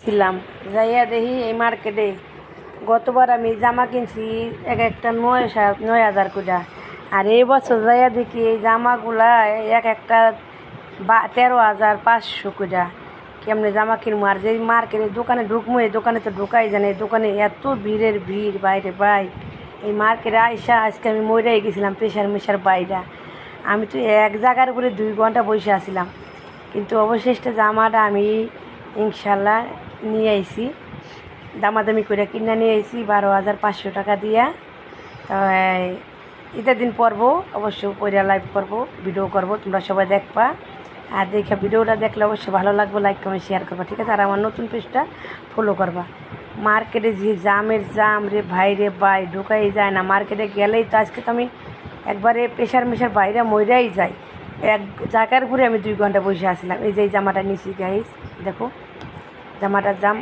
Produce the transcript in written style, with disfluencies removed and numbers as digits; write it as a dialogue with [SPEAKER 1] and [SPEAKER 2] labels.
[SPEAKER 1] ছিলাম যাইয়া দেখি এই মার্কেটে গতবার আমি জামা কিনছি এক একটা 9,000 করে, আর এই বছর যাইয়া দেখি এই জামাগুলা এক একটা 13,500 করে। কেমনে জামা কিনবো? আর যে মার্কেটে দোকানে ঢুকবো, এই দোকানে তো ঢুকাই জানে, এই দোকানে এত ভিড়ের ভিড় বাইরে ভাই। এই মার্কেটে আইসা আজকে আমি মইরাই গেছিলাম প্রেশার মেশার বাইরা। আমি তো এক জায়গার উপরে 2 ঘন্টা বসে আসছিলাম, কিন্তু অবশেষে জামাটা আমি ইনশাল্লাহ নিয়ে আইছি, দামাদামি করে কিনে নিয়ে আইছি 12,500 টাকা দিয়া। তো ঈদের দিন পরবো, অবশ্যই পরে লাইভ করবো, ভিডিও করবো, তোমরা সবাই দেখবা। আর দেখে ভিডিওটা দেখলে অবশ্যই ভালো লাগবে, লাইক কমেন্ট শেয়ার করবা, ঠিক আছে? আর আমার নতুন পেজটা ফলো করবা। মার্কেটে যে জামের জাম রে ভাই রে ভাই, ঢুকাই যায় না। মার্কেটে গেলেই তো আজকে তো আমি একবারে প্রেশার মেশার বাইরে মইরাই যাই। এক জায়গার ঘুরে আমি 2 ঘন্টা বসে আসছিলাম। এই যে এই জামাটা নিছি গাইস, দেখো জামাটার দাম